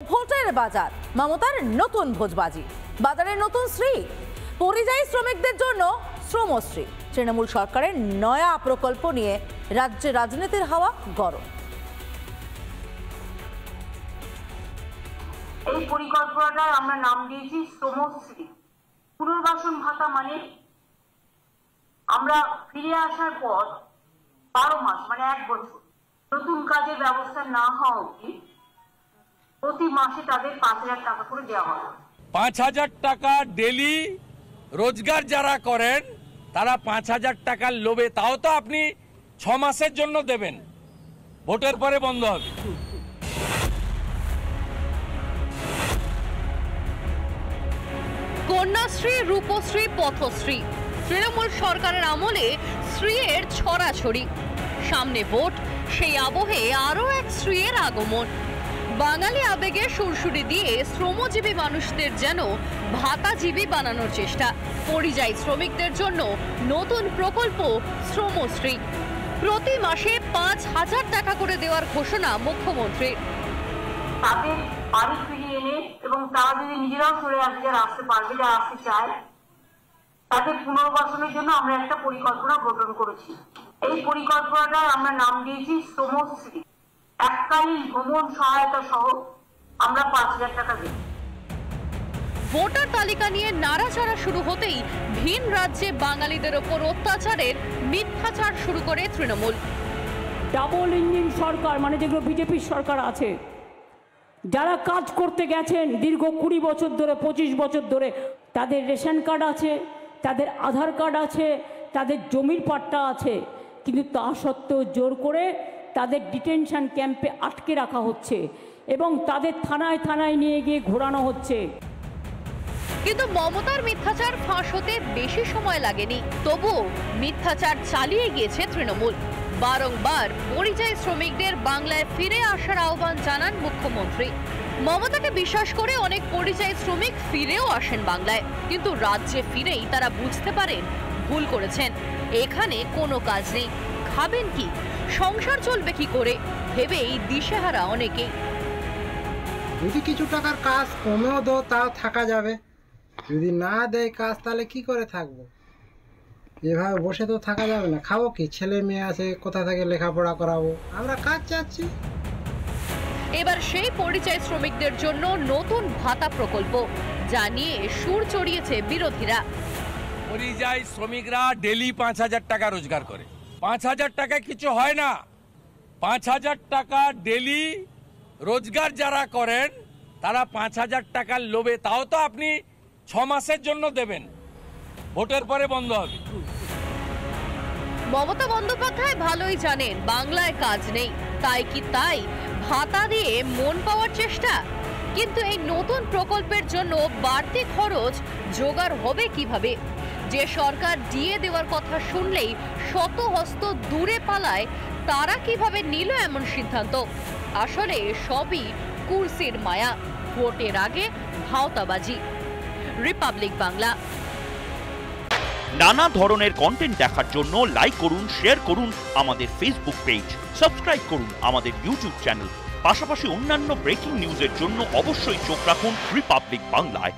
ভোটের বাজার, মমতার নতুন ভোজবাজি, বাজারে নতুন শ্রী, পরিযায়ী শ্রমিকদের জন্য শ্রমশ্রী। তৃণমূল সরকারের নয়া প্রকল্প নিয়ে রাজ্যে রাজনীতির হাওয়া গরম। এই পরিকল্পনাটার আমরা নাম দিয়েছি শ্রমশ্রী। পুনর্বাসন ভাতা মানে আমরা ফিরে আসার পর 12 মাস মানে 1 বছর নতুন কাজের ব্যবস্থা না হওয়া অবধি প্রতি মাসে তাদের 5,000 টাকা করে দেওয়া হয়। 5,000 টাকা ডেলি রোজগার যারা করেন তারা 5,000 টাকার লোভে, তাও তো আপনি 6 মাসের জন্য দেবেন, ভোটের পরে বন্ধ হবে। কন্যাশ্রী, রূপশ্রী, পথশ্রী, তৃণমূল সরকারের আমলে শ্রীয়ের ছড়াছড়ি। সামনে ভোট, সেই আবহে আরও এক শ্রীয়ের আগমন। বাঙালি আবেগে সুরসুরি দিয়ে শ্রমজীবী মানুষদের যেন ভাতাজীবী বানানোর চেষ্টা। পরিযায়ী শ্রমিকদের জন্য নতুন প্রকল্প শ্রমশ্রী। প্রতি মাসে 5,000 টাকা করে দেওয়ার ঘোষণা মুখ্যমন্ত্রীর। তাদের বাড়ি ফিরিয়ে এনে এবং তারা যদি নিজেরাও চলে আসতে পারবে, যারা আসতে চায়, তাদের পুনর্বাসনের জন্য আমরা একটা পরিকল্পনা গঠন করেছি। এই পরিকল্পনাটার আমরা নাম দিয়েছি শ্রমশ্রী। এককালীন ভ্রমণ সহায়তা সহ আমরা 5,000 টাকা দিই। ভোটার তালিকা নিয়ে নাড়াচাড়া শুরু হতেই ভিন রাজ্যে বাঙালিদের ওপর অত্যাচারের মিথ্যাচার শুরু করে তৃণমূল। ডাবল ইঞ্জিন সরকার, মানে যেগুলো বিজেপির সরকার আছে, যারা কাজ করতে গেছেন দীর্ঘ 20 বছর ধরে, 25 বছর ধরে, তাদের রেশন কার্ড আছে, তাদের আধার কার্ড আছে, তাদের জমির পাট্টা আছে, কিন্তু তা সত্ত্বেও জোর করে তাদের ডিটেনশন ক্যাম্পে আটকে রাখা হচ্ছে এবং তাদের থানায় থানায় নিয়ে গিয়ে ঘোরানো হচ্ছে। কিন্তু মমতার মিথ্যাচার ফাঁস হতে বেশি সময় লাগেনি, তবুও মিথ্যাচার চালিয়ে গিয়েছে তৃণমূল। বারংবার পরিযায়ী শ্রমিকদের বাংলায় ফিরে আসার আহ্বান জানান মুখ্যমন্ত্রী। মমতাকে বিশ্বাস করে অনেক পরিযায়ী শ্রমিক ফিরেও আসেন বাংলায়, কিন্তু রাজ্যে ফিরেই তারা বুঝতে পারেন ভুল করেছেন। এখানে কোনো কাজ নেই, খাবেন কি, সংসার চলবে কি করে ভেবেই দিশেহারা অনেকে। যদি কিছু টাকার কাজ কমেও দাও তাও থাকা যাবে, যদি না দেয় কাজ তাহলে কি করে থাকবো? এভাবে বসে তো থাকা যাবে না। খাবো কি? ছেলে মেয়ে আছে, কোথা থেকে লেখাপড়া করাবো? আমরা কাজ চাচ্ছি। এবার সেই পরিযায়ী শ্রমিকদের জন্য নতুন ভাতা প্রকল্প, যা নিয়ে সুর চড়িয়েছে বিরোধীরা। পরিযায়ী শ্রমিকরা ডেলি 5,000 টাকা রোজগার করে। 5,000 টাকায় কিছু হয় না। 5,000 টাকা ডেলি রোজগার যারা করেন তারা 5,000 টাকার লোভে, তাও তো আপনি 6 মাসের জন্য দেবেন, ভোটের পরে বন্ধ হবে। মমতা বন্দ্যোপাধ্যায় ভালোই জানেন বাংলায় কাজ নেই, তাই ভাতা দিয়ে মন পাওয়ার চেষ্টা। কিন্তু এই নতুন প্রকল্পের জন্য বাড়তি খরচ জোগাড় হবে কিভাবে? যে সরকার দিয়ে দেওয়ার কথা শুনলেই শত হস্ত দূরে পালায়, তারা কিভাবে নিল এমন সিদ্ধান্ত? আসলে সবই কুর্সির মায়া, ভোটের আগে ভাওতাবাজি। রিপাবলিক বাংলা। নানা ধরনের কন্টেন্ট দেখার জন্য লাইক করুন, শেয়ার করুন আমাদের ফেসবুক পেজ, সাবস্ক্রাইব করুন আমাদের ইউটিউব চ্যানেল। পাশাপাশি অন্যান্য ব্রেকিং নিউজের জন্য অবশ্যই চোখ রাখুন রিপাবলিক বাংলায়।